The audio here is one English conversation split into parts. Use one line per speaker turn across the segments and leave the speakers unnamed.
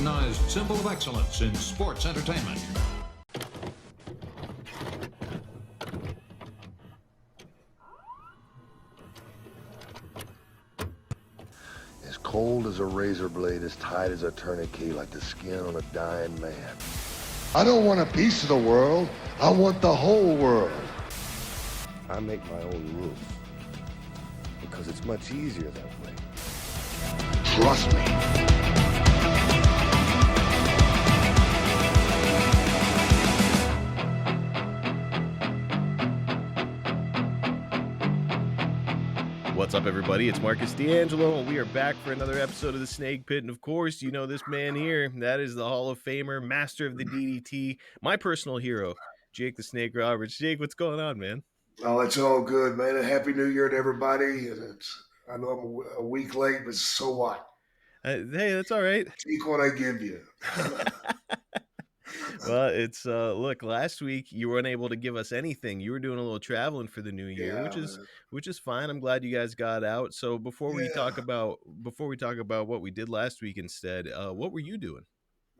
recognized symbol of excellence in sports entertainment.
As cold as a razor blade, as tight as a tourniquet, like the skin on a dying man. I don't want a piece of the world. I want the whole world. I make my own rules because it's much easier that way. Trust me.
What's up, everybody? It's Marcus D'Angelo, and we are back for another episode of The Snake Pit. And of course, you know this man here. That is the Hall of Famer, master of the DDT, my personal hero, Jake the Snake Roberts. Jake, what's going on, man?
Oh, it's all good, man. A happy New Year to everybody. I know I'm a week late, but so what?
Hey, that's all right.
Take what I give you.
Well, it's look, last week you weren't able to give us anything. You were doing a little traveling for the new year,
Yeah,
which is fine. I'm glad you guys got out. So before we talk about what we did last week instead, what were you doing?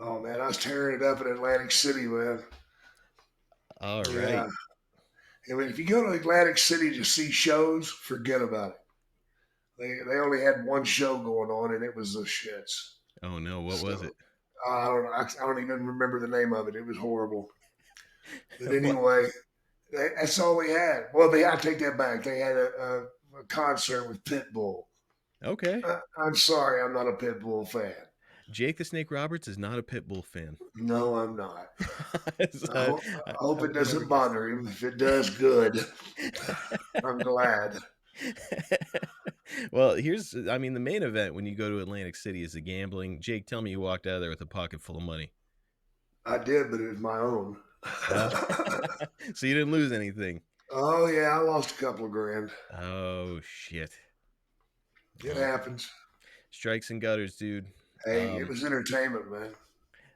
Oh man, I was tearing it up in Atlantic City, man.
All right.
Yeah. I mean, if you go to Atlantic City to see shows, forget about it. They only had one show going on, and it was the shits.
Oh no, what was it?
I don't know. I don't even remember the name of it. It was horrible. But anyway, that's all they had. Well, I take that back. They had a concert with Pitbull.
Okay.
I'm sorry, I'm not a Pitbull fan.
Jake the Snake Roberts is not a Pitbull fan.
No, I'm not.
I
hope it doesn't bother him. If it does, good. I'm glad.
Well, the main event when you go to Atlantic City is the gambling. Jake, tell me you walked out of there with a pocket full of money.
I did, but it was my own.
So you didn't lose anything?
Oh, yeah, I lost a couple of grand.
Oh, shit.
It happens.
Strikes and gutters, dude.
Hey, it was entertainment, man.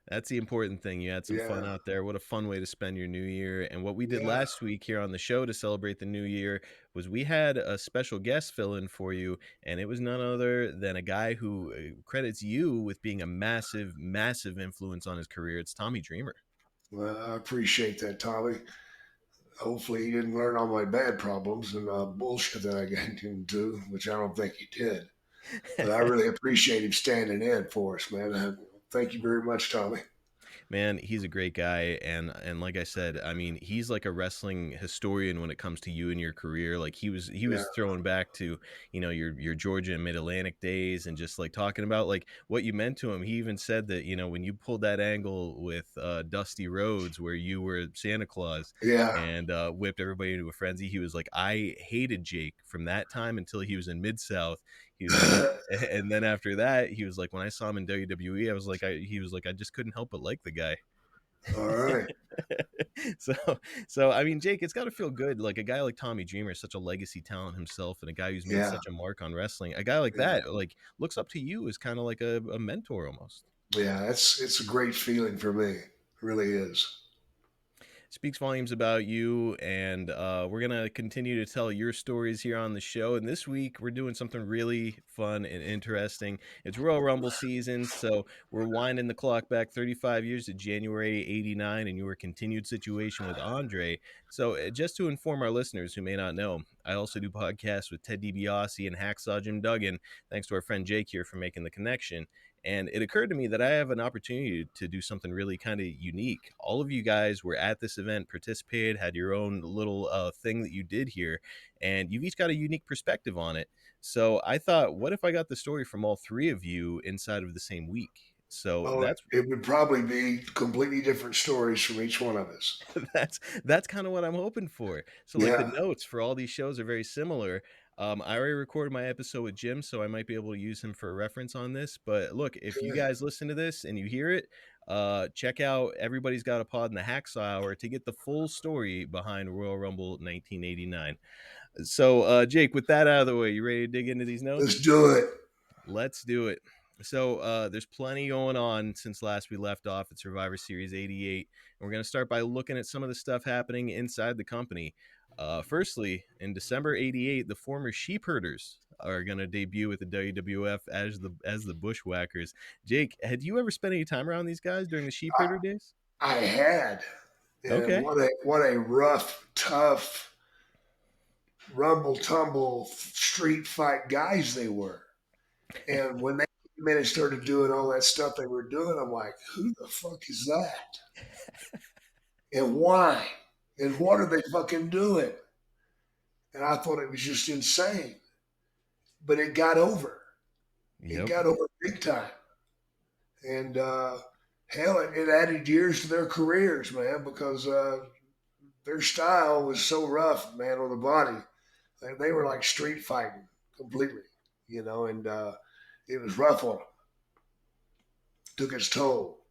That's the important thing. You had some fun out there. What a fun way to spend your new year. And what we did last week here on the show to celebrate the new year was we had a special guest fill in for you. And it was none other than a guy who credits you with being a massive, massive influence on his career. It's Tommy Dreamer.
Well, I appreciate that, Tommy. Hopefully he didn't learn all my bad problems and bullshit that I got into, which I don't think he did. But I really appreciate him standing in for us, man. Thank you very much, Tommy.
Man, he's a great guy, and like I said, I mean, he's like a wrestling historian when it comes to you and your career. Like he was throwing back to, you know, your Georgia and Mid-Atlantic days, and just like talking about like what you meant to him. He even said that, you know, when you pulled that angle with Dusty Rhodes, where you were Santa Claus, and whipped everybody into a frenzy, he was like, I hated Jake from that time until he was in Mid-South. And then after that, he was like, when I saw him in WWE, I was like, I just couldn't help but like the guy.
All right.
So I mean, Jake, it's got to feel good. Like a guy like Tommy Dreamer is such a legacy talent himself, and a guy who's made such a mark on wrestling. A guy like that, like, looks up to you as kind of like a mentor almost.
Yeah, it's a great feeling for me. It really is.
Speaks volumes about you, and we're gonna continue to tell your stories here on the show. And this week we're doing something really fun and interesting. It's Royal Rumble season, so we're winding the clock back 35 years to January 89 and your continued situation with Andre. So just to inform our listeners who may not know, I also do podcasts with Ted DiBiase and Hacksaw Jim Duggan. Thanks to our friend Jake here for making the connection. And it occurred to me that I have an opportunity to do something really kind of unique. All of you guys were at this event, participated, had your own little thing that you did here, and you've each got a unique perspective on it. So I thought, what if I got the story from all three of you inside of the same week? So
it would probably be completely different stories from each one of us.
that's kind of what I'm hoping for. So like the notes for all these shows are very similar. I already recorded my episode with Jim, so I might be able to use him for a reference on this. But look, if you guys listen to this and you hear it, check out Everybody's Got a Pod in the Hacksaw Hour to get the full story behind Royal Rumble 1989. So, Jake, with that out of the way, you ready to dig into these notes?
Let's do it.
Let's do it. So there's plenty going on since last we left off at Survivor Series 88. And we're going to start by looking at some of the stuff happening inside the company. Firstly, in December 88, the former sheep herders are gonna debut with the WWF as the Bushwhackers. Jake, had you ever spent any time around these guys during the sheep herder days?
I had, and
Okay.
what a rough, tough, rumble tumble street fight guys they were. And when they came in and started doing all that stuff they were doing, I'm like, who the fuck is that? And why? And what are they fucking doing? And I thought it was just insane. But it got over. It
Yep.
got over big time. And hell, it added years to their careers, man, because their style was so rough, man, on the body. They were like street fighting completely, and it was rough on them. Took its toll.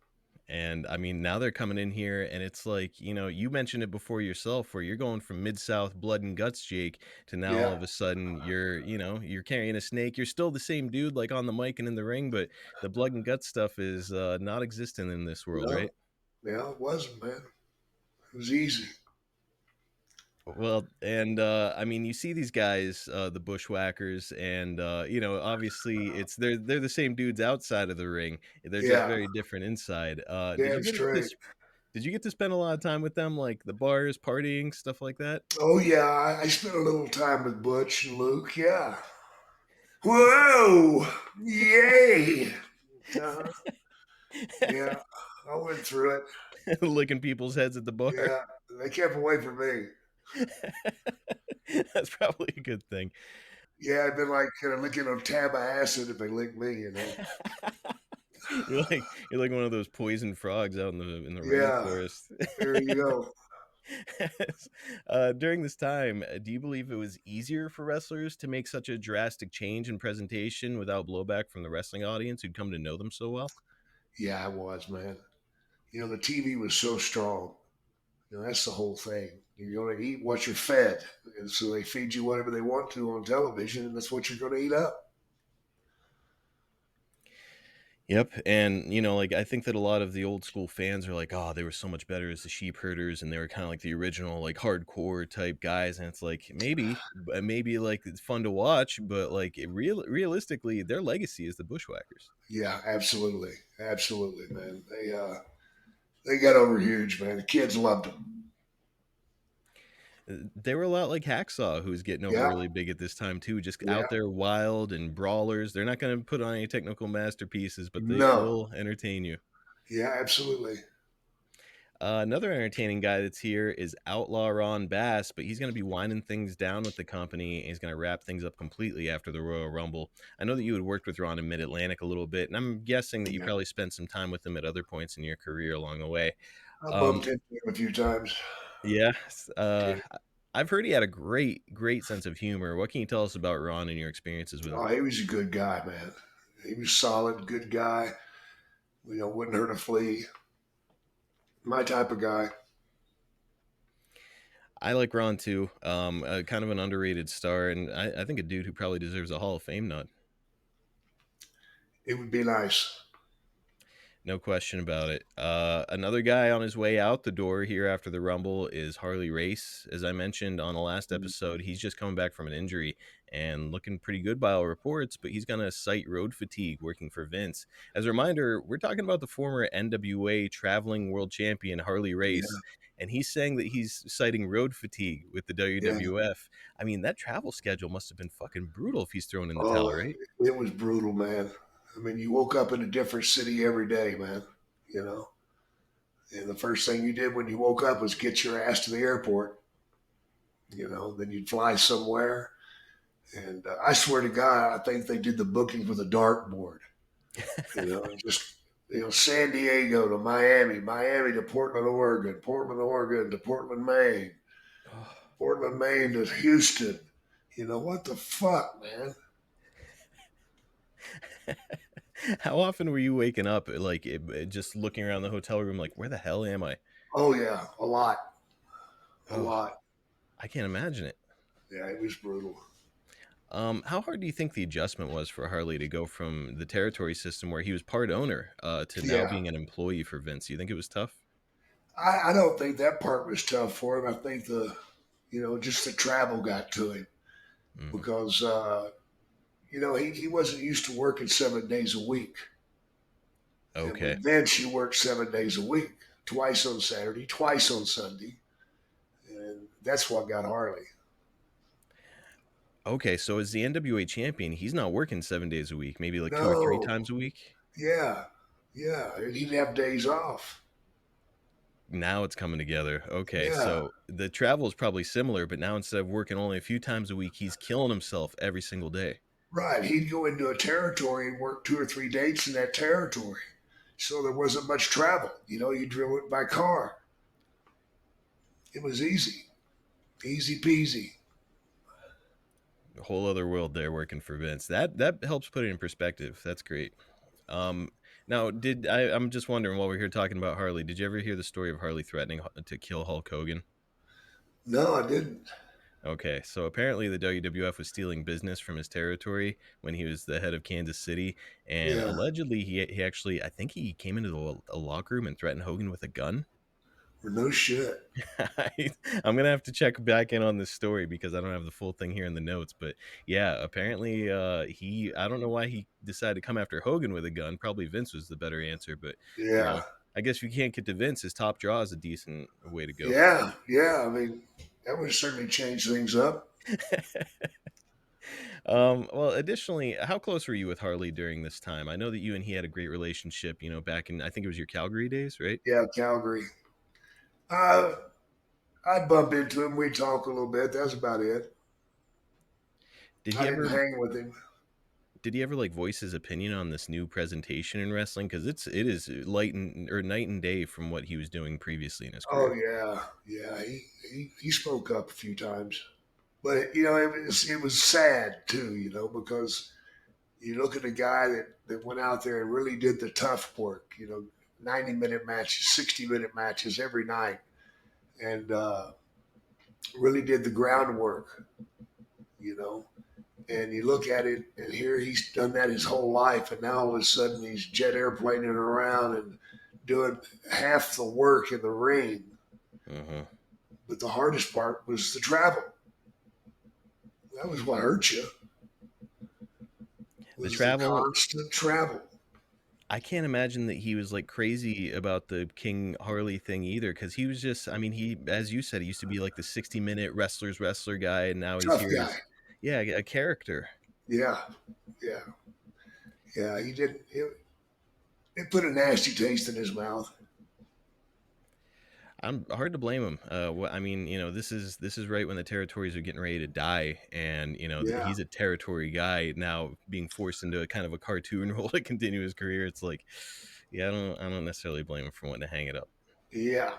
And I mean, now they're coming in here, and it's like, you mentioned it before yourself, where you're going from Mid-South blood and guts, Jake, to now all
Yeah,
of a sudden you're carrying a snake. You're still the same dude, like on the mic and in the ring, but the blood and guts stuff is not existent in this world,
no,
right?
yeah, it wasn't, man. It was easy.
Well, and I mean, you see these guys, the Bushwhackers, and obviously they're the same dudes outside of the ring. They're just
Yeah,
very different inside.
damn straight.
Did you get to spend a lot of time with them, like the bars, partying, stuff like that?
Oh yeah, I spent a little time with Butch and Luke. Yeah. Whoa! Yay! Uh-huh. Yeah, I went through it.
Licking people's heads at the bar.
Yeah, they kept away from me.
That's probably a good thing.
Yeah, I'd been like licking a tab of acid if they licked me.
You're like one of those poison frogs out in the
Yeah,
rainforest.
there you go.
During this time, do you believe it was easier for wrestlers to make such a drastic change in presentation without blowback from the wrestling audience who'd come to know them so well?
Yeah, I was, man. The TV was so strong. That's the whole thing. You're going to eat what you're fed. And so they feed you whatever they want to on television, and that's what you're going to eat up.
Yep, and like I think that a lot of the old school fans are like, "Oh, they were so much better as the sheep herders, and they were kind of like the original, like hardcore type guys." And it's like maybe like it's fun to watch, but like realistically, their legacy is the Bushwhackers.
Yeah, absolutely. Absolutely, man. They got over huge, man. The kids loved them.
They were a lot like Hacksaw, who's getting over
Yeah,
really big at this time too. Just
yeah.
out there, wild and brawlers. They're not going to put on any technical masterpieces, but they
No.
will entertain you.
Yeah, absolutely.
Another entertaining guy that's here is Outlaw Ron Bass, but he's going to be winding things down with the company. And he's going to wrap things up completely after the Royal Rumble. I know that you had worked with Ron in Mid Atlantic a little bit, and I'm guessing that you
Yeah.
probably spent some time with him at other points in your career along the way.
I
Um,
bumped into him a few times.
yeah,
Yeah.
I've heard he had a great sense of humor. What can you tell us about Ron and your experiences with him?
Oh, he was a good guy, man. He was solid, good guy. Wouldn't hurt a flea. My type of guy.
I like Ron too. Kind of an underrated star, and I think a dude who probably deserves a Hall of Fame nod.
It would be nice.
No question about it. Another guy on his way out the door here after the Rumble is Harley Race. As I mentioned on the last episode, he's just coming back from an injury and looking pretty good by all reports, but he's going to cite road fatigue working for Vince. As a reminder, we're talking about the former NWA traveling world champion Harley
Yeah,
Race, and he's saying that he's citing road fatigue with the
yeah.
WWF. I mean, that travel schedule must have been fucking brutal if he's throwing in the towel,
Oh,
right?
it was brutal, man. I mean, you woke up in a different city every day, man. You know, and the first thing you did when you woke up was get your ass to the airport. Then you'd fly somewhere. And I swear to God, I think they did the bookings with a dartboard. Just San Diego to Miami, Miami to Portland, Oregon, Portland, Oregon to Portland, Maine, Portland, Maine to Houston. What the fuck, man?
How often were you waking up, like just looking around the hotel room, like, where the hell am I?
Oh yeah, a lot, a
Oh,
lot.
I can't imagine it.
Yeah, it was brutal.
How hard do you think the adjustment was for Harley to go from the territory system where he was part owner to now
Yeah,
being an employee for Vince? You think it was tough?
I don't think that part was tough for him. I think just the travel got to him
Hmm.
because he wasn't used to working 7 days a week. And
Okay.
with Vince, you work 7 days a week, twice on Saturday, twice on Sunday. And that's what got Harley.
Okay, so as the NWA champion, he's not working 7 days a week, maybe like 2 or 3
No,
times a week.
yeah, yeah. And he'd have days off.
Now it's coming together. Okay,
Yeah,
so the travel is probably similar, but now instead of working only a few times a week, he's killing himself every single day.
right. He'd go into a territory and work 2 or 3 dates in that territory. So there wasn't much travel. You drove it by car. It was easy peasy.
A whole other world there working for Vince. That helps put it in perspective. That's great. Um, Now, I'm just wondering while we're here talking about Harley, did you ever hear the story of Harley threatening to kill Hulk Hogan?
No, I didn't.
Okay, so apparently the WWF was stealing business from his territory when he was the head of Kansas City, and
Yeah,
allegedly he actually, I think he came into a locker room and threatened Hogan with a gun.
or no shit.
I'm gonna have to check back in on this story because I don't have the full thing here in the notes. But yeah, apparently I don't know why he decided to come after Hogan with a gun. Probably Vince was the better answer, but
Yeah,
I guess if you can't get to Vince, his top draw is a decent way to go.
yeah. I mean, that would certainly change things up.
Well, additionally, how close were you with Harley during this time? I know that you and he had a great relationship, back in, I think it was your Calgary days, right?
Yeah, Calgary. Uh, I'd bump into him. We'd talk a little bit. That's about it.
Did
I
he
didn't
ever
hang with him.
did he ever like voice his opinion on this new presentation in wrestling? Because it is light and or night and day from what he was doing previously in his
Oh
career.
yeah, yeah. He spoke up a few times, but it was sad too. Because you look at a guy that went out there and really did the tough work. 90-minute matches, 60-minute matches every night, and really did the groundwork. You know, and you look at it, and here he's done that his whole life, and now all of a sudden he's jet airplaning around and doing half the work in the ring.
Uh-huh.
But the hardest part was the travel. That was what hurt you.
The
Was the
travel,
constant travel.
I can't imagine that he was like crazy about the King Harley thing either, because he was just, I mean, he, as you said, he used to be like the 60-minute wrestler guy, and now he's
Tough
here
guy.
as, yeah, a character.
Yeah, yeah, yeah. He did. It put a nasty taste in his mouth.
I'm hard to blame him. I mean, this is right when the territories are getting ready to die, and
Yeah,
he's a territory guy now, being forced into a kind of a cartoon role to continue his career. It's like, yeah, I don't necessarily blame him for wanting to hang it up.
yeah,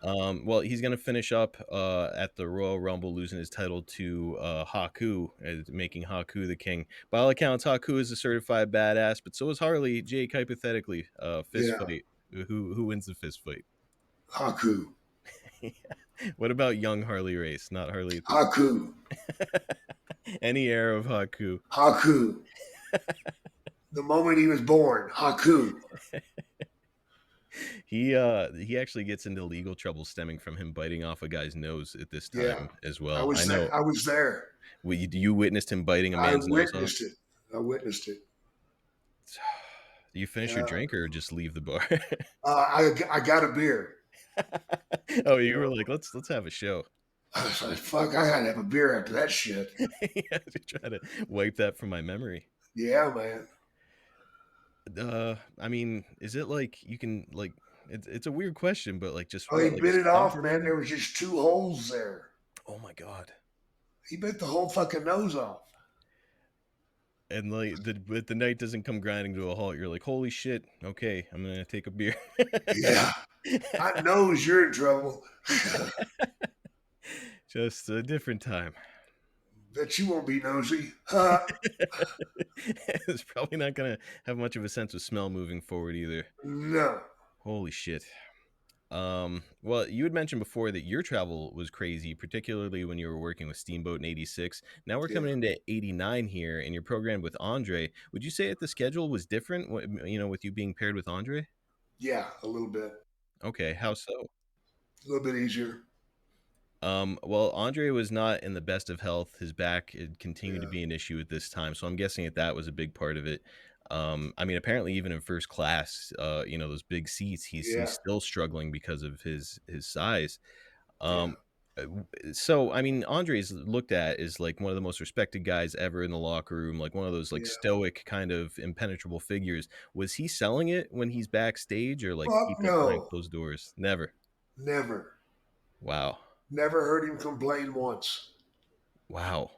Well, he's gonna finish up at the Royal Rumble, losing his title to Haku, making Haku the king. By all accounts, Haku is a certified badass, but so is Harley. Jake, hypothetically, fist
yeah.
fight. Who wins the fist fight?
Haku,
What about young Harley Race, not Harley at this
Haku,
any era of Haku?
Haku. The moment he was born, Haku.
He actually gets into legal trouble stemming from him biting off a guy's nose at this
Yeah,
time as
I
well. I
was there.
know.
I was there.
You witnessed him biting a
I
man's nose off.
witnessed it. I witnessed it.
You finish your
Uh,
drink or just leave the bar?
I got a beer.
Oh,
You
you were
know,
like, let's have a show.
I was like, fuck, I gotta have a beer after that shit.
Yeah, to try to wipe that from my memory.
Yeah, man.
I mean, is it like you can like it's a weird question, but like just
Oh, he
what, like
bit it
stomp
off,
or
man.
maybe?
There was just 2 holes there.
Oh my god.
He bit the whole fucking nose off.
And like but the night doesn't come grinding to a halt. You're like, holy shit, okay, I'm gonna take a beer.
Yeah. I knows you're in trouble.
Just a different time.
Bet you won't be nosy.
It's probably not gonna have much of a sense of smell moving forward either.
No.
Holy shit. Well, you had mentioned before that your travel was crazy, particularly when you were working with Steamboat in 86. Now we're
Yeah.
coming into 89 here, and you're programmed with Andre. Would you say that the schedule was different, with you being paired with Andre?
Yeah, a little bit.
Okay, how so?
A little bit easier.
Well, Andre was not in the best of health. His back had continued to
Yeah,
be an issue at this time, so I'm guessing that was a big part of it. I mean, apparently, even in first class, those big seats, he's
yeah,
still struggling because of his size.
yeah,
Um, so I mean, Andre's looked at as like one of the most respected guys ever in the locker room, like one of those like
yeah.
stoic kind of impenetrable figures. Was he selling it when he's backstage, or like
Fuck
keeping it behind
no.
closed doors? Never.
Never.
Wow.
Never heard him complain once.
Wow.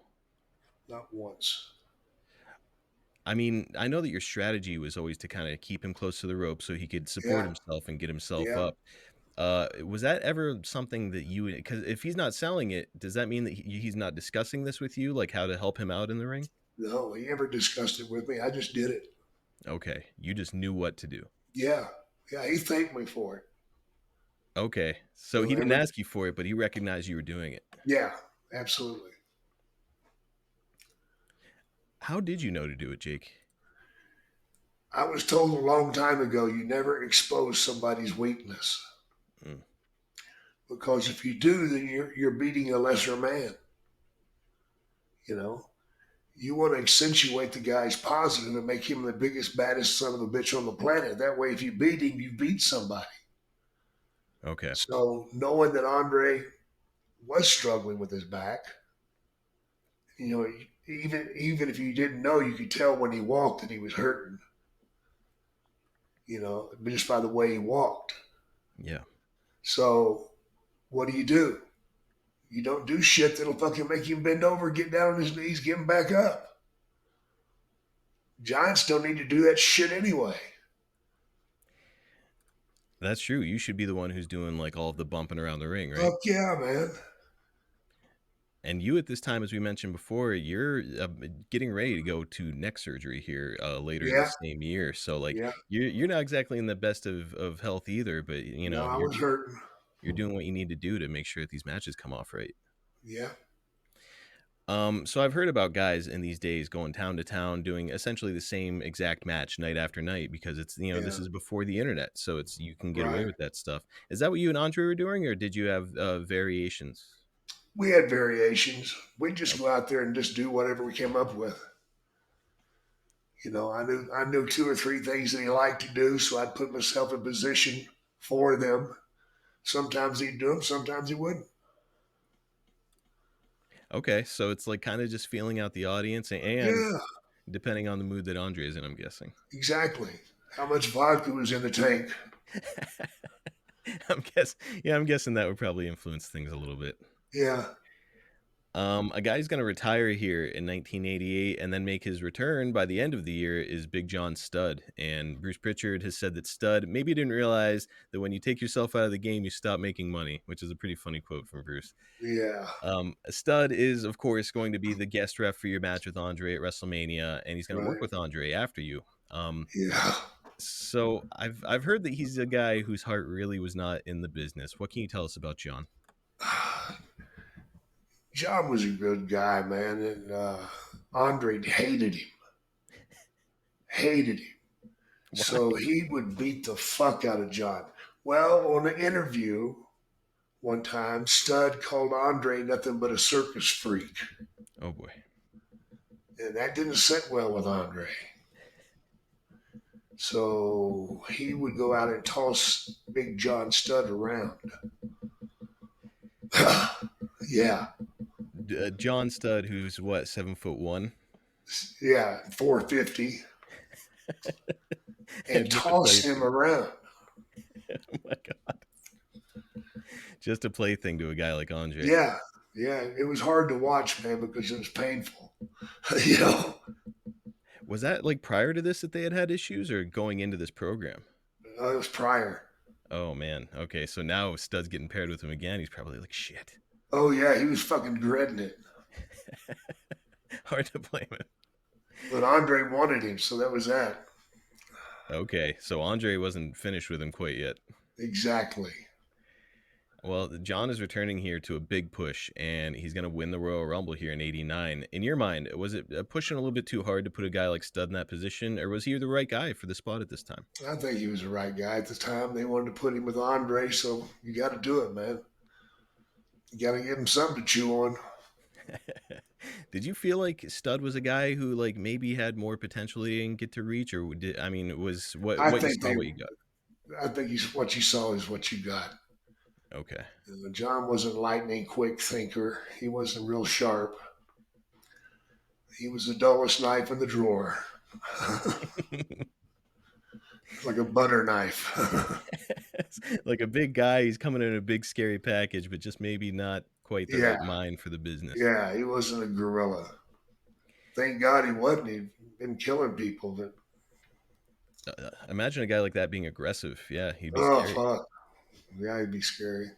Not once.
I mean, I know that your strategy was always to kind of keep him close to the rope so he could support
Yeah,
himself and get himself
yeah.
up. Was that ever something that you, because if he's not selling it, does that mean that he's not discussing this with you, like how to help him out in the ring?
No, he never discussed it with me. I just did it.
Okay, you just knew what to do.
Yeah, yeah. He thanked me for it.
Okay, so
You
he
know,
didn't
every
ask you for it, but he recognized you were doing it.
yeah, absolutely.
How did you know to do it, Jake?
I was told a long time ago you never expose somebody's weakness
Mm,
because if you do, then you're beating a lesser man. You know, you want to accentuate the guy's positive and make him the biggest, baddest son of a bitch on the planet. That way, if you beat him, you beat somebody.
okay,
So knowing that Andre was struggling with his back, you know, even if you didn't know, you could tell when he walked that he was hurting. You know, just by the way he walked.
yeah.
So what do? You don't do shit that'll fucking make him bend over, get down on his knees, get him back up. Giants don't need to do that shit anyway.
That's true. You should be the one who's doing like all of the bumping around the ring, right?
Fuck yeah, man.
And you at this time, as we mentioned before, you're getting ready to go to neck surgery here later
Yeah,
this same year. So like
yeah.
you're not exactly in the best of health either, but
No, I
you're
was hurting.
you're doing what you need to do to make sure that these matches come off right.
Yeah,
So I've heard about guys in these days going town to town doing essentially the same exact match night after night because it's this
yeah.
is before the internet, so it's you can get away
Right.
with that stuff. Is that what you and Andre were doing, or did you have variations?
We had variations. We'd just
Oh,
go out there and just do whatever we came up with. You know, I knew two or three things that he liked to do, so I'd put myself in position for them. Sometimes he'd do them, sometimes he wouldn't.
okay, so it's like kind of just feeling out the audience and
Yeah,
depending on the mood that Andre is in, I'm guessing.
exactly. How much vodka was in the tank?
I'm guessing that would probably influence things a little bit.
Yeah,
A guy who's going to retire here in 1988 and then make his return by the end of the year is Big John Studd. And Bruce Pritchard has said that Studd maybe didn't realize that when you take yourself out of the game, you stop making money, which is a pretty funny quote from Bruce.
yeah,
Studd is, of course, going to be the guest ref for your match with Andre at WrestleMania, and he's going to work
right.
with Andre after you.
Yeah.
So I've heard that he's a guy whose heart really was not in the business. What can you tell us about John?
John was a good guy, man, and Andre hated him.
Why?
So he would beat the fuck out of John. Well, on an interview one time, Stud called Andre nothing but a circus freak,
Oh boy.
and that didn't sit well with Andre. So he would go out and toss Big John Stud around. Yeah,
John Studd, who's what, 7'1",
yeah, 450, and
just a
toss him
plaything.
around.
Oh my god, just a plaything to a guy like Andre.
Yeah, yeah, it was hard to watch, man, because it was painful. you know,
Was that like prior to this that they had issues, or going into this program?
it was prior.
Oh man. Okay, so now Stud's getting paired with him again. He's probably like, shit.
Oh yeah, he was fucking dreading it.
Hard to blame him.
But Andre wanted him, so that was that.
Okay, so Andre wasn't finished with him quite yet.
Exactly.
Well, John is returning here to a big push, and he's going to win the Royal Rumble here in '89. In your mind, was it pushing a little bit too hard to put a guy like Stud in that position, or was he the right guy for the spot at this time?
I think he was the right guy at the time. They wanted to put him with Andre, so you got to do it, man. You got to give him something to chew on.
Did you feel like Stud was a guy who like maybe had more potential he didn't get to reach, or did I mean was
I
what you
think
saw
they.
what you got?
I think he's what you saw is what you got.
Okay.
John wasn't lightning quick thinker. He wasn't real sharp. He was the dullest knife in the drawer, like a butter knife.
Like a big guy, he's coming in a big scary package, but just maybe not quite the
Yeah,
right mind for the business.
yeah, he wasn't a gorilla. Thank God he wasn't. He'd been killing people. But
Imagine a guy like that being aggressive. Yeah, he'd be
oh
scary.
fuck, yeah, he'd be scary.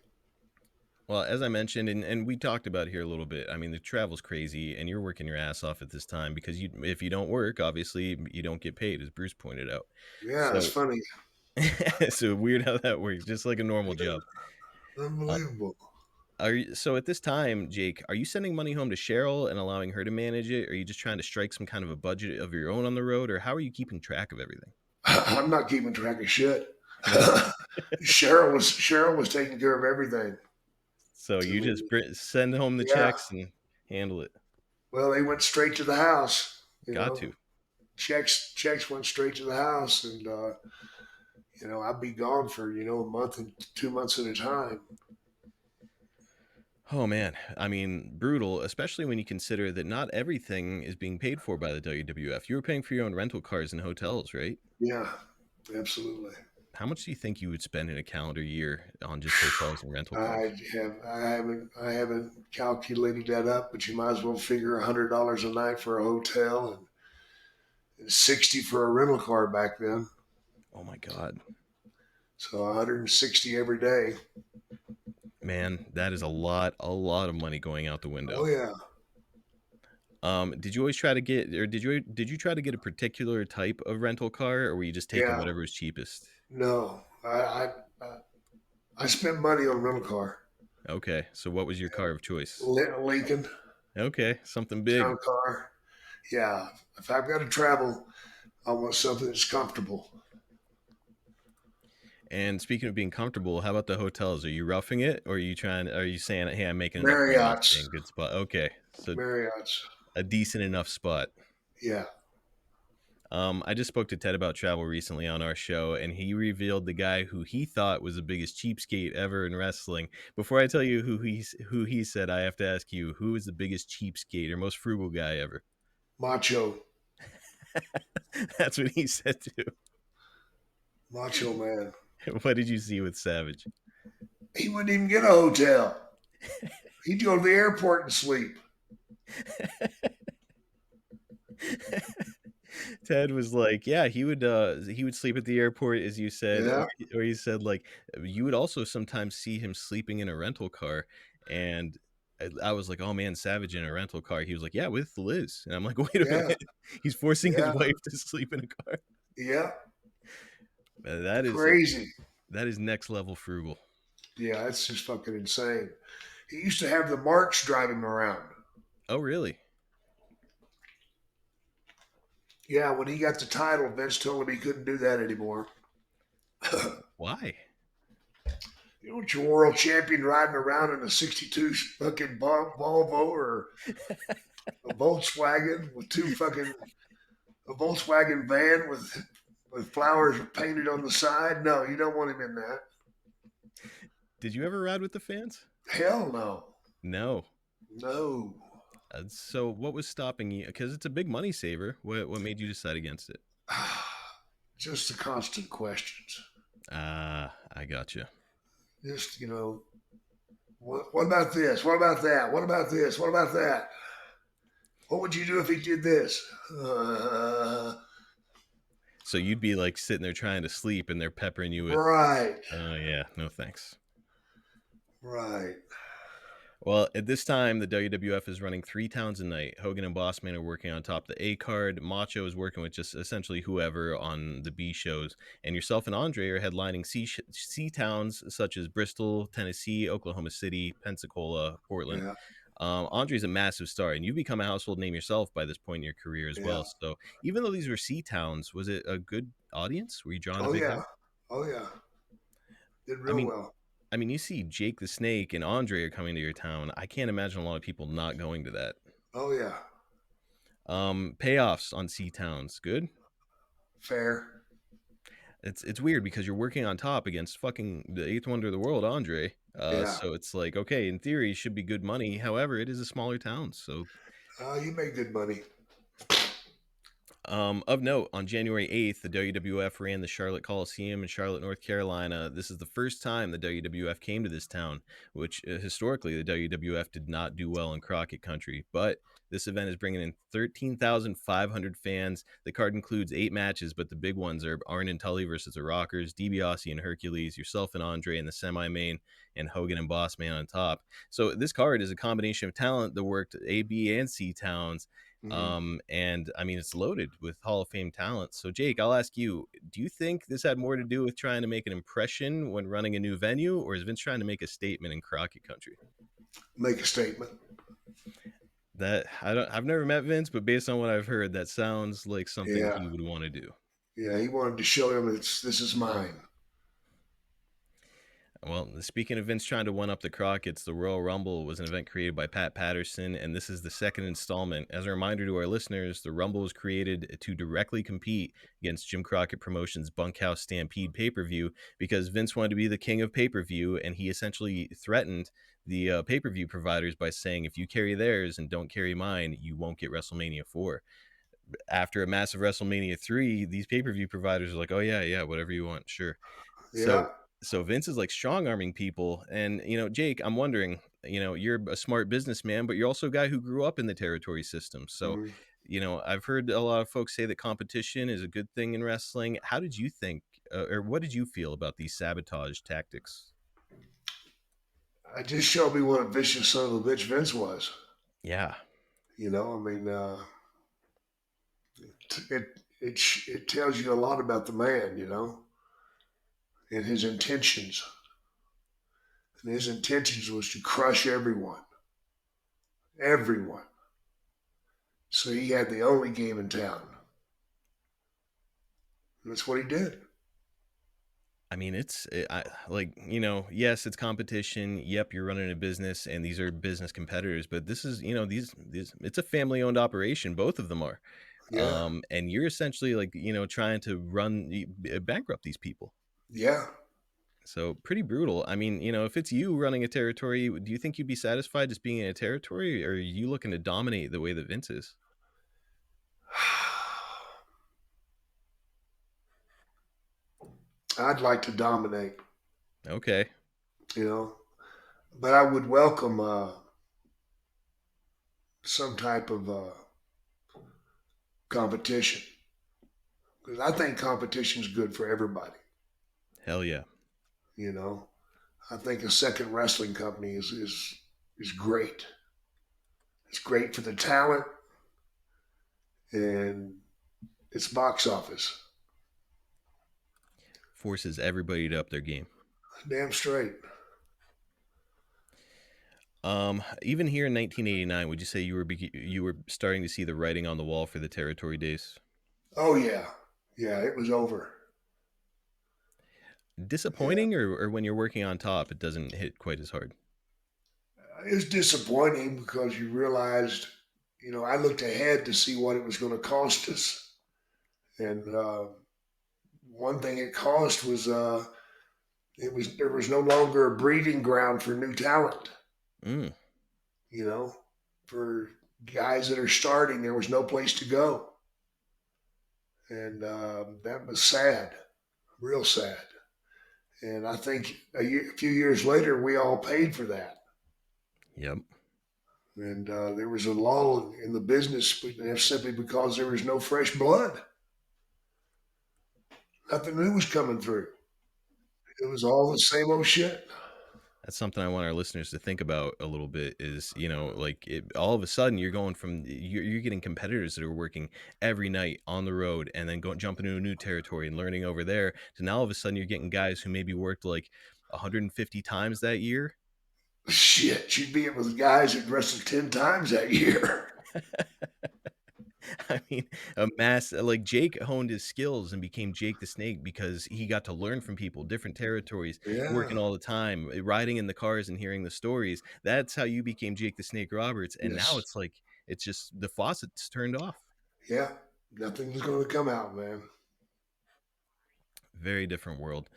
Well, as I mentioned, and we talked about here a little bit, I mean, the travel's crazy, and you're working your ass off at this time because if you don't work, obviously you don't get paid, as Bruce pointed out.
Yeah, it's
So,
funny.
so weird how that works, just like a normal job. Uh,
Unbelievable.
so at this time, Jake, are you sending money home to Cheryl and allowing her to manage it? Or are you just trying to strike some kind of a budget of your own on the road, or how are you keeping track of everything?
I'm not keeping track of shit.
No.
Cheryl was taking care of everything.
So
I
you just
mean,
send home the
yeah.
checks and handle it.
Well, they went straight to the house.
Got to.
Checks went straight to the house, and I'd be gone for a month and 2 months at a time.
Oh man, I mean, brutal, especially when you consider that not everything is being paid for by the WWF. You were paying for your own rental cars and hotels, right?
Yeah, absolutely.
How much do you think you would spend in a calendar year on just hotels and rental cars?
I haven't calculated that up, but you might as well figure $100 a night for a hotel and 60 for a rental car back then.
Oh my God.
So 160 every day.
Man, that is a lot of money going out the
Oh
window.
yeah,
Did you always try to get, or did you try to get a particular type of rental car, or were you just taking
yeah.
whatever was cheapest?
No, I spent money on a rental car.
Okay, so what was your car of choice?
Lincoln
Okay, something big.
town car. Yeah, if I've got to travel, I want something that's comfortable.
And speaking of being comfortable, how about the hotels? Are you roughing it, or are you saying, hey, I'm making enough money to stay
Marriott's,
in a good spot? Okay, so
Marriott's.
a decent enough spot.
Yeah,
I just spoke to Ted about travel recently on our show, and he revealed the guy who he thought was the biggest cheapskate ever in wrestling. Before I tell you who he said, I have to ask you, who is the biggest cheapskate or most frugal guy ever?
Macho,
That's what he said too.
Macho Man.
What did you see with Savage?
He wouldn't even get a hotel. He'd go to the airport and sleep.
Ted was like, yeah, he would sleep at the airport, as you said,
Yeah,
or he said like you would also sometimes see him sleeping in a rental car, and I was like, oh man, Savage in a rental car. He was like, yeah, with Liz, and I'm like, wait a
yeah,
minute, he's forcing his
yeah,
wife to sleep in a car.
yeah.
That is
Crazy.
next level frugal.
Yeah, that's just fucking insane. He used to have the Marks driving around.
Oh really?
Yeah, when he got the title, Vince told him he couldn't do that anymore.
Why?
You know what your world champion riding around in a 62 fucking Volvo or a Volkswagen with a Volkswagen van with flowers painted on the side? No, you don't want him in that.
Did you ever ride with the fans?
Hell no.
No.
No.
So what was stopping you? Because it's a big money saver. What made you decide against it?
Just the constant questions.
I gotcha.
Just, what about this? What about that? What about this? What about that? What would you do if he did this?
So you'd be like sitting there trying to sleep, and they're peppering you with,
Right.
"Oh yeah, no thanks."
Right.
Well, at this time, the WWF is running 3 towns a night. Hogan and Bossman are working on top of the A card. Macho is working with just essentially whoever on the B shows. And yourself and Andre are headlining C towns such as Bristol, Tennessee, Oklahoma City, Pensacola, Portland.
Yeah.
Andre's a massive star, and you've become a household name yourself by this point in your career as
Yeah.
well. So even though these were C towns, was it a good audience? Were you drawing a
Oh
big
yeah.
crowd?
Oh yeah. Did
I
real
mean,
well.
I mean, you see Jake the Snake and Andre are coming to your town. I can't imagine a lot of people not going to that.
Oh yeah,
Payoffs on C Towns, good.
fair.
It's weird because you're working on top against fucking the eighth wonder of the world, Andre.
Yeah,
So it's like, okay, in theory, it should be good money. However, it is a smaller town, so
you make good money.
Of note, on January 8th, the WWF ran the Charlotte Coliseum in Charlotte, North Carolina. This is the first time the WWF came to this town, which historically the WWF did not do well in Crockett country. But this event is bringing in 13,500 fans. The card includes 8 matches, but the big ones are Arn and Tully versus the Rockers, DiBiase and Hercules, yourself and Andre in the semi-main, and Hogan and Boss Man on top. So this card is a combination of talent that worked A, B, and C towns.
Mm.
And I mean, it's loaded with Hall of Fame talent. So, Jake, I'll ask you, do you think this had more to do with trying to make an impression when running a new venue, or is Vince trying to make a statement in Crockett country?
Make a statement.
I've never met Vince, but based on what I've heard, that sounds like something
Yeah,
he would want to do.
yeah. He wanted to show him this is mine.
Well, speaking of Vince trying to one up the Crockett's, the Royal Rumble was an event created by Pat Patterson, and this is the second installment. As a reminder to our listeners, the Rumble was created to directly compete against Jim Crockett Promotions' Bunkhouse Stampede pay-per-view because Vince wanted to be the king of pay-per-view, and he essentially threatened the pay-per-view providers by saying, if you carry theirs and don't carry mine, you won't get WrestleMania 4. After a massive WrestleMania 3, these pay-per-view providers are like, oh yeah, whatever you want, sure.
Yeah.
So Vince is like strong arming people. And, Jake, I'm wondering, you're a smart businessman, but you're also a guy who grew up in the territory system. So,
Mm.
I've heard a lot of folks say that competition is a good thing in wrestling. How did you think, or what did you feel about these sabotage tactics?
I just showed me what a vicious son of a bitch Vince was.
Yeah.
I mean, it tells you a lot about the man, and his intentions. And his intentions was to crush everyone, everyone. So he had the only game in town. And that's what he did.
I mean, yes, it's competition. Yep, you're running a business, and these are business competitors. But this is, these it's a family-owned operation. Both of them are,
Yeah,
and you're essentially like, trying to bankrupt these people.
yeah.
So pretty brutal. I mean, if it's you running a territory, do you think you'd be satisfied just being in a territory, or are you looking to dominate the way that Vince is?
I'd like to dominate,
Okay.
but I would welcome some type of competition because I think competition is good for everybody.
Hell yeah.
You know, I think a second wrestling company is great. It's great for the talent and it's box office.
Forces everybody to up their game.
Damn straight.
Even here in 1989, would you say you were starting to see the writing on the wall for the territory days?
Oh yeah, yeah. It was over. Yeah,
Disappointing, or when you're working on top, it doesn't hit quite as hard?
it was disappointing because you realized, I looked ahead to see what it was going to cost us, and one thing it cost was there was no longer a breeding ground for new talent.
Mm.
You know, for guys that are starting, there was no place to go, and that was sad, real sad. And I think a few years later, we all paid for that.
Yep.
And there was a lull in the business simply because there was no fresh blood. Nothing new was coming through. It was all the same old shit.
That's something I want our listeners to think about a little bit is, all of a sudden you're going from, you're getting competitors that are working every night on the road and then jumping into a new territory and learning over there to now all of a sudden you're getting guys who maybe worked like 150 times that year.
Shit, you'd be with guys that wrestled 10 times that year.
I mean, a mass like Jake honed his skills and became Jake the Snake because he got to learn from people, different territories, working
Yeah.
all the time, riding in the cars and hearing the stories. That's how you became Jake the Snake Roberts. And now
Yes.
it's like it's just the faucet's turned off.
Yeah. Nothing's going to come out, man.
Very different world.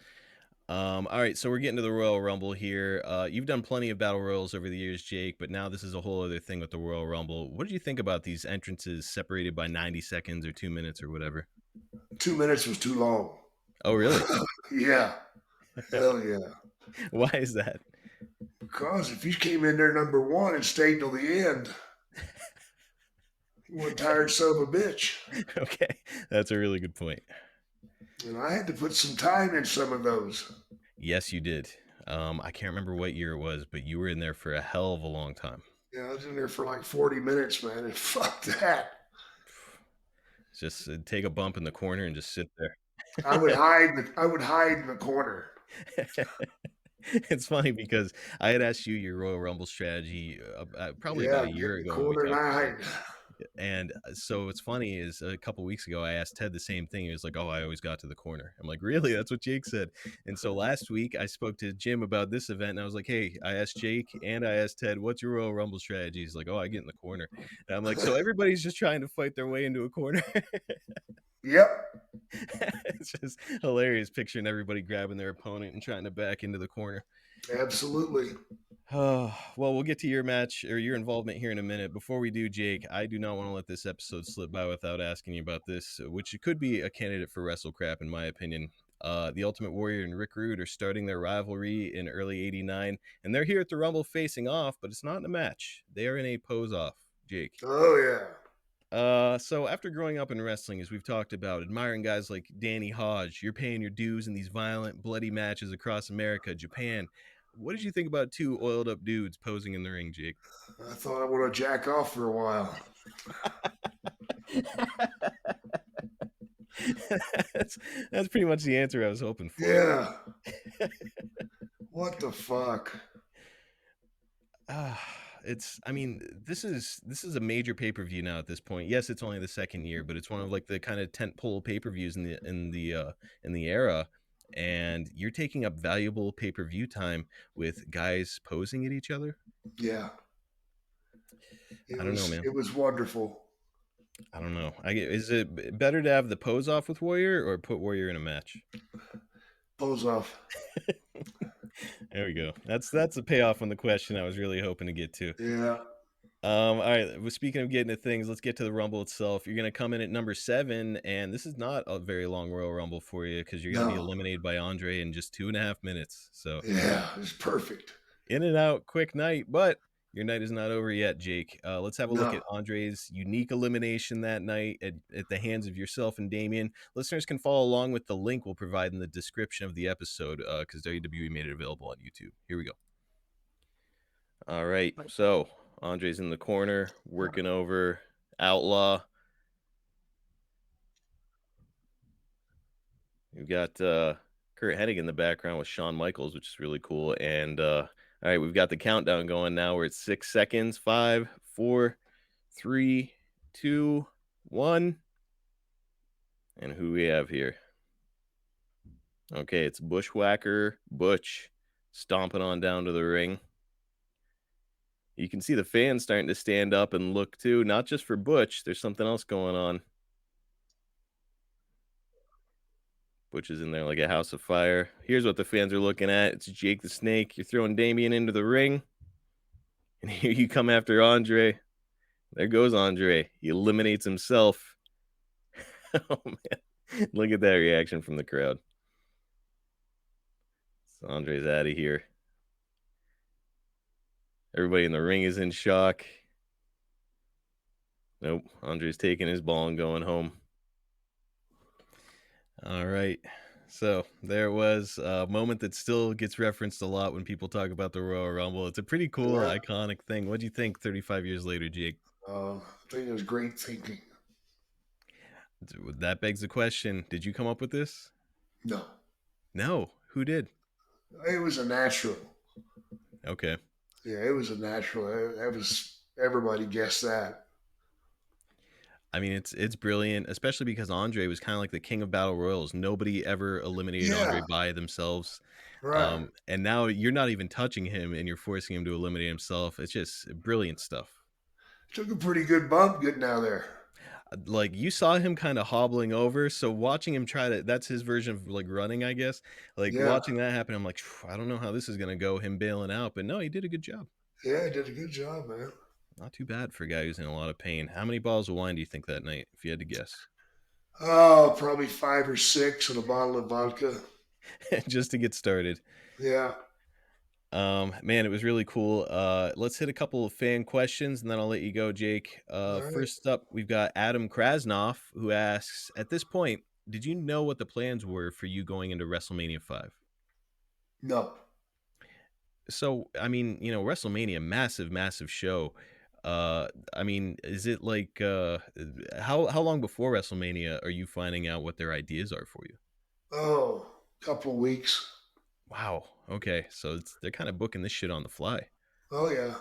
All right, so we're getting to the Royal Rumble here. You've done plenty of battle royals over the years, Jake, but now this is a whole other thing with the Royal Rumble. What did you think about these entrances separated by 90 seconds or 2 minutes or whatever?
2 minutes was too long.
Oh, really?
Yeah. Hell yeah.
Why is that?
Because if you came in there number one and stayed till the end, you weren't tired son of a bitch.
Okay, that's a really good point.
And I had to put some time in some of those.
Yes, you did. I can't remember what year it was, but you were in there for a hell of a long time.
Yeah, I was in there for like 40 minutes, man, and fuck that.
Just take a bump in the corner and just sit there.
I would hide. I would hide in the corner.
It's funny because I had asked you your Royal Rumble strategy probably about
Yeah,
a
get
year
in the
ago when we
corner and
talked
I
about it.
hide.
And so what's funny is a couple weeks ago, I asked Ted the same thing. He was like, "Oh, I always got to the corner." I'm like, "Really? That's what Jake said." And so last week, I spoke to Jim about this event, and I was like, "Hey, I asked Jake and I asked Ted, what's your Royal Rumble strategy?" He's like, "Oh, I get in the corner." And I'm like, "So everybody's just trying to fight their way into a corner?"
Yep.
It's just hilarious picturing everybody grabbing their opponent and trying to back into the corner.
Absolutely.
Oh, well, we'll get to your match or your involvement here in a minute. Before we do, Jake, I do not want to let this episode slip by without asking you about this, which could be a candidate for WrestleCrap, in my opinion. The Ultimate Warrior and Rick Rude are starting their rivalry in early '89, and they're here at the Rumble facing off, but it's not in a match. They are in a pose off, Jake.
Oh yeah.
So after growing up in wrestling, as we've talked about, admiring guys like Danny Hodge, you're paying your dues in these violent, bloody matches across America, Japan. What did you think about two oiled up dudes posing in the ring, Jake?
I thought I would to jack off for a while.
that's pretty much the answer I was hoping for.
Yeah. What the fuck?
I mean, this is a major pay-per-view now at this point. Yes, it's only the second year, but it's one of like the kind of tentpole pay-per-views in the era. And you're taking up valuable pay-per-view time with guys posing at each other.
Yeah.
I don't know, man.
It was wonderful.
I don't know. Is it better to have the pose off with Warrior or put Warrior in a match?
Pose off.
There we go. That's a payoff on the question I was really hoping to get to.
Yeah.
All right. Well, speaking of getting to things, let's get to the Rumble itself. You're going to come in at number 7, and this is not a very long Royal Rumble for you because you're going to be eliminated by Andre in just 2.5 minutes. So
yeah, it's perfect.
In and out, quick night, but your night is not over yet, Jake. Let's have a look at Andre's unique elimination that night at the hands of yourself and Damien. Listeners can follow along with the link we'll provide in the description of the episode because WWE made it available on YouTube. Here we go. All right, so Andre's in the corner, working over Outlaw. You've got Kurt Hennig in the background with Shawn Michaels, which is really cool. And all right, we've got the countdown going now. We're at 6 seconds. 5, 4, 3, 2, 1. And who we have here? Okay, it's Bushwhacker Butch stomping on down to the ring. You can see the fans starting to stand up and look too, not just for Butch. There's something else going on. Butch is in there like a house of fire. Here's what the fans are looking at. It's Jake the Snake. You're throwing Damien into the ring. And here you come after Andre. There goes Andre. He eliminates himself. Oh, man. Look at that reaction from the crowd. So Andre's out of here. Everybody in the ring is in shock. Nope. Andre's taking his ball and going home. All right. So there it was, a moment that still gets referenced a lot when people talk about the Royal Rumble. It's a pretty cool, iconic thing. What do you think 35 years later, Jake?
I think it was great thinking.
That begs the question. Did you come up with this?
No.
No. Who did?
It was a natural.
Okay.
Yeah, it was a natural. That was everybody guessed that.
I mean, it's brilliant, especially because Andre was kind of like the king of battle royals. Nobody ever eliminated Andre
Yeah,
by themselves.
right.
And now you're not even touching him and you're forcing him to eliminate himself. It's just brilliant stuff.
Took a pretty good bump getting out of there.
Like you saw him kind of hobbling over, so watching him try to, that's his version of like running, I guess. Like
Yeah,
watching that happen, I'm like, I don't know how this is gonna go, him bailing out, but no, he did a good job.
yeah, he did a good job, man.
Not too bad for a guy who's in a lot of pain. How many bottles of wine do you think that night, if you had to guess?
Oh, probably 5 or 6 and a bottle of vodka.
Just to get started.
Yeah.
Man, it was really cool. Let's hit a couple of fan questions and then I'll let you go, Jake.
All right.
First up, we've got Adam Krasnoff who asks, at this point, did you know what the plans were for you going into WrestleMania 5?
No.
So, I mean, WrestleMania, massive, massive show. I mean, is it like how long before WrestleMania are you finding out what their ideas are for you?
Oh, couple weeks.
Wow. Okay. So they're kind of booking this shit on the fly.
Oh yeah.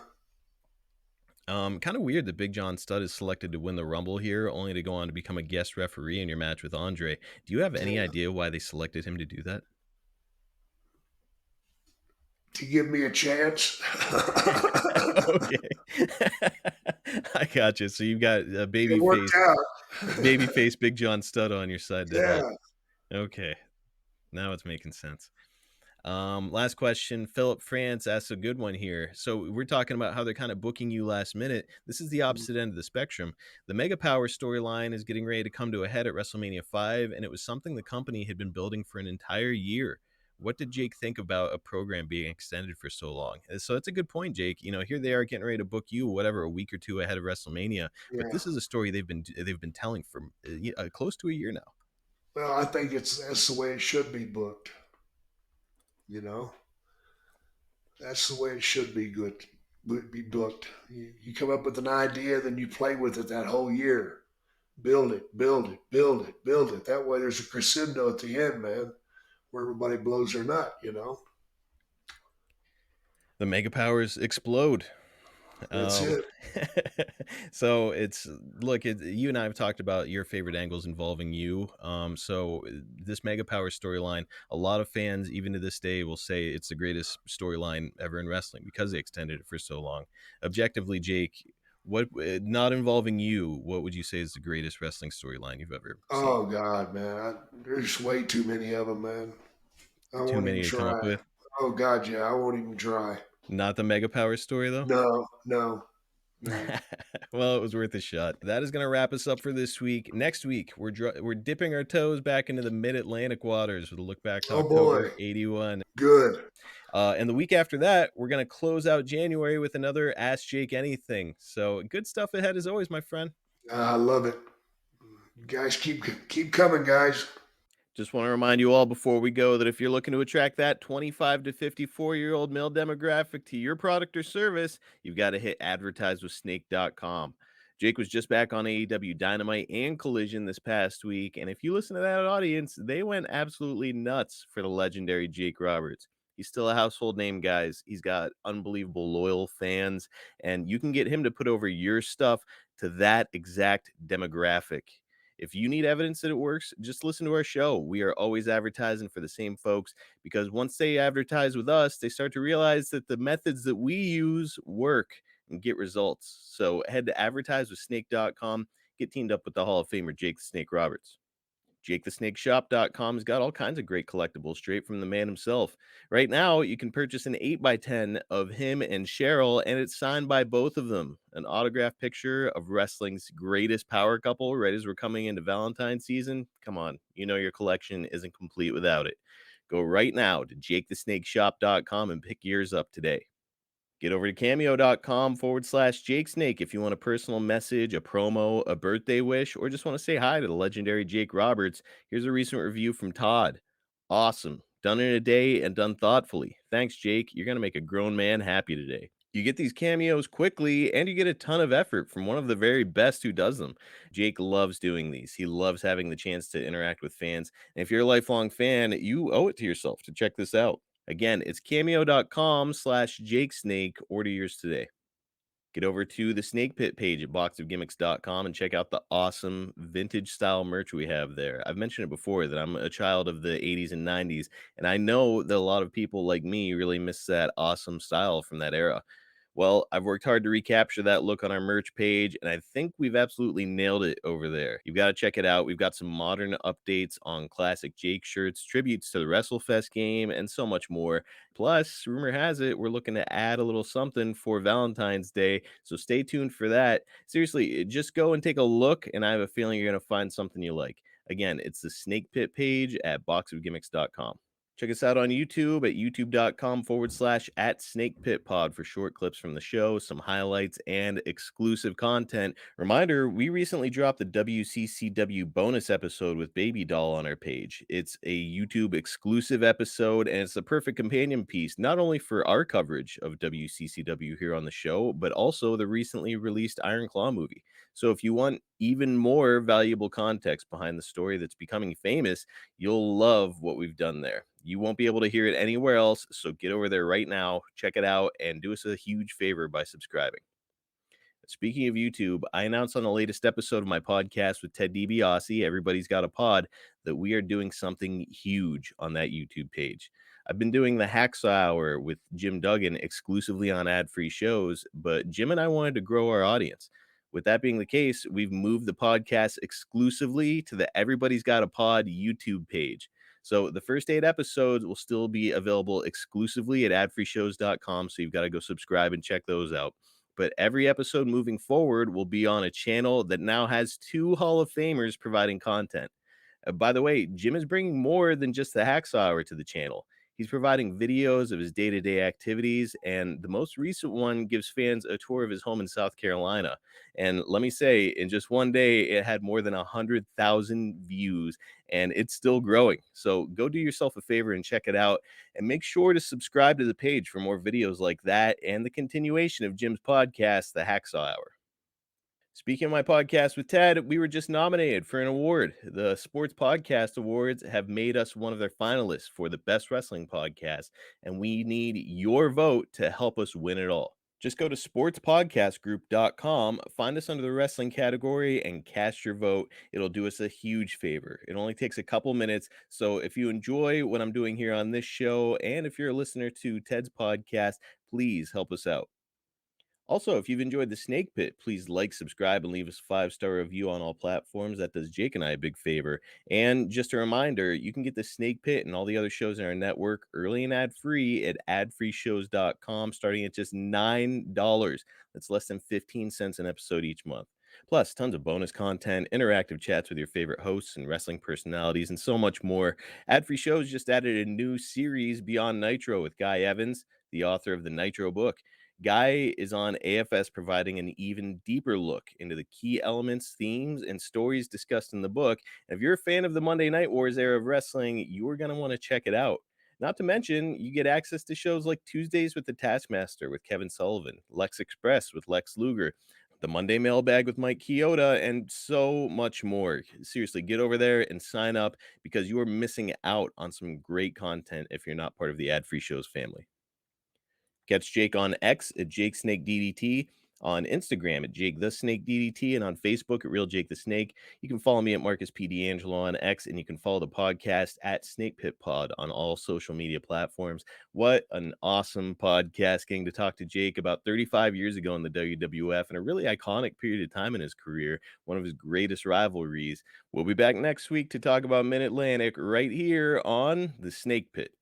Kind of weird that Big John Studd is selected to win the Rumble here, only to go on to become a guest referee in your match with Andre. Do you have any
Yeah.
idea why they selected him to do that?
To give me a chance.
Okay. I got you. So you've got a
It worked
baby
out.
face Big John Studd on your side to
Yeah.
help. Okay. Now it's making sense. Last question. Philip France asks a good one here. So we're talking about how they're kind of booking you last minute. This is the opposite end of the spectrum. The Mega Power storyline is getting ready to come to a head at WrestleMania 5, and it was something the company had been building for an entire year. What did Jake think about a program being extended for so long? So that's a good point, Jake. Here they are getting ready to book you, whatever, a week or two ahead of WrestleMania. But
Yeah.
this is a story they've been telling for close to a year now.
Well, I think that's the way it should be booked. You know, that's the way it should be good. Would be booked. You come up with an idea, then you play with it that whole year. Build it, build it, build it, build it. That way, there's a crescendo at the end, man, where everybody blows their nut.
The Mega Powers explode.
That's
Um,
it.
so you and I have talked about your favorite angles involving you. So this Mega Power storyline, a lot of fans, even to this day, will say it's the greatest storyline ever in wrestling because they extended it for so long. Objectively, Jake, what not involving you, what would you say is the greatest wrestling storyline you've ever seen?
Oh God, man, there's way too many of them, man. I
Too
won't even
many to come up
try.
with.
Oh God, yeah, I won't even try.
Not the Mega Power story though.
No, no, no.
Well, it was worth a shot. That is going to wrap us up for this week. Next week, we're dipping our toes back into the Mid-Atlantic waters with a look back to
Oh boy,
October '81.
good.
And the week after that, we're going to close out January with another Ask Jake Anything. So good stuff ahead as always, my friend.
I love it. You guys keep coming, guys.
Just want to remind you all before we go that if you're looking to attract that 25 to 54-year-old male demographic to your product or service, you've got to hit advertisewithsnake.com. Jake was just back on AEW Dynamite and Collision this past week, and if you listen to that audience, they went absolutely nuts for the legendary Jake Roberts. He's still a household name, guys. He's got unbelievable loyal fans, and you can get him to put over your stuff to that exact demographic. If you need evidence that it works, just listen to our show. We are always advertising for the same folks because once they advertise with us, they start to realize that the methods that we use work and get results. So head to advertisewithsnake.com, get teamed up with the Hall of Famer Jake the Snake Roberts. JakeTheSnakeShop.com has got all kinds of great collectibles straight from the man himself. Right now, you can purchase an 8x10 of him and Cheryl, and it's signed by both of them. An autographed picture of wrestling's greatest power couple right as we're coming into Valentine's season. Come on, you know your collection isn't complete without it. Go right now to JakeTheSnakeShop.com and pick yours up today. Get over to cameo.com/Jake Snake if you want a personal message, a promo, a birthday wish, or just want to say hi to the legendary Jake Roberts. Here's a recent review from Todd. Awesome. Done in a day and done thoughtfully. Thanks, Jake. You're going to make a grown man happy today. You get these cameos quickly and you get a ton of effort from one of the very best who does them. Jake loves doing these. He loves having the chance to interact with fans. And if you're a lifelong fan, you owe it to yourself to check this out. Again, it's cameo.com/Jake Snake. Order yours today. Get over to the Snake Pit page at boxofgimmicks.com and check out the awesome vintage style merch we have there. I've mentioned it before that I'm a child of the 80s and 90s, and I know that a lot of people like me really miss that awesome style from that era. Well, I've worked hard to recapture that look on our merch page, and I think we've absolutely nailed it over there. You've got to check it out. We've got some modern updates on classic Jake shirts, tributes to the WrestleFest game, and so much more. Plus, rumor has it, we're looking to add a little something for Valentine's Day, so stay tuned for that. Seriously, just go and take a look, and I have a feeling you're going to find something you like. Again, it's the Snake Pit page at boxofgimmicks.com. Check us out on YouTube at youtube.com/at Snake Pit Pod for short clips from the show, some highlights, and exclusive content. Reminder, we recently dropped the WCCW bonus episode with Baby Doll on our page. It's a YouTube exclusive episode, and it's the perfect companion piece, not only for our coverage of WCCW here on the show, but also the recently released Iron Claw movie. So if you want even more valuable context behind the story that's becoming famous, you'll love what we've done there. You won't be able to hear it anywhere else, so get over there right now, check it out, and do us a huge favor by subscribing. Speaking of YouTube, I announced on the latest episode of my podcast with Ted DiBiase, Everybody's Got a Pod, that we are doing something huge on that YouTube page. I've been doing the Hacksaw Hour with Jim Duggan exclusively on ad-free shows, but Jim and I wanted to grow our audience. With that being the case, we've moved the podcast exclusively to the Everybody's Got a Pod YouTube page. So the first 8 episodes will still be available exclusively at adfreeshows.com, so you've got to go subscribe and check those out. But every episode moving forward will be on a channel that now has 2 Hall of Famers providing content. By the way, Jim is bringing more than just the Hacksaw Hour to the channel. He's providing videos of his day-to-day activities, and the most recent one gives fans a tour of his home in South Carolina. And let me say, in just one day, it had more than 100,000 views, and it's still growing. So go do yourself a favor and check it out, and make sure to subscribe to the page for more videos like that and the continuation of Jim's podcast, The Hacksaw Hour. Speaking of my podcast with Ted, we were just nominated for an award. The Sports Podcast Awards have made us one of their finalists for the Best Wrestling Podcast, and we need your vote to help us win it all. Just go to sportspodcastgroup.com, find us under the wrestling category, and cast your vote. It'll do us a huge favor. It only takes a couple minutes, so if you enjoy what I'm doing here on this show, and if you're a listener to Ted's podcast, please help us out. Also, if you've enjoyed the Snake Pit, please like, subscribe, and leave us a 5-star review on all platforms. That does Jake and I a big favor. And just a reminder, you can get the Snake Pit and all the other shows in our network early and ad-free at adfreeshows.com, starting at just $9. That's less than 15 cents an episode each month. Plus, tons of bonus content, interactive chats with your favorite hosts and wrestling personalities, and so much more. Ad-free shows just added a new series, Beyond Nitro, with Guy Evans, the author of the Nitro book. Guy is on AFS providing an even deeper look into the key elements, themes, and stories discussed in the book. And if you're a fan of the Monday Night Wars era of wrestling, you are going to want to check it out. Not to mention, you get access to shows like Tuesdays with the Taskmaster with Kevin Sullivan, Lex Express with Lex Luger, the Monday Mailbag with Mike Chioda, and so much more. Seriously, get over there and sign up because you are missing out on some great content if you're not part of the Ad Free Shows family. Catch Jake on X at JakeSnakeDDT, on Instagram at JakeTheSnakeDDT, and on Facebook at Real Jake the Snake. You can follow me at Marcus P. D'Angelo on X, and you can follow the podcast at Snake Pit Pod on all social media platforms. What an awesome podcast getting to talk to Jake about 35 years ago in the WWF and a really iconic period of time in his career, one of his greatest rivalries. We'll be back next week to talk about Mid-Atlantic right here on the Snake Pit.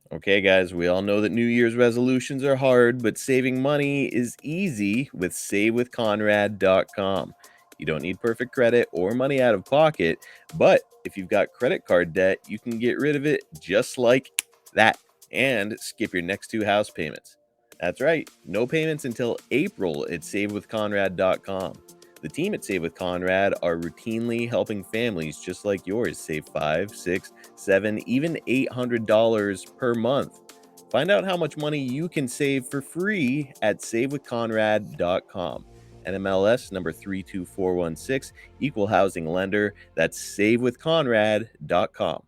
Okay, guys, we all know that New Year's resolutions are hard, but saving money is easy with SaveWithConrad.com. You don't need perfect credit or money out of pocket, but if you've got credit card debt, you can get rid of it just like that and skip your next 2 house payments. That's right, no payments until April at SaveWithConrad.com. The team at Save with Conrad are routinely helping families just like yours save $5, $6, $7, even $800 per month. Find out how much money you can save for free at SaveWithConrad.com. NMLS number 32416, equal housing lender. That's SaveWithConrad.com.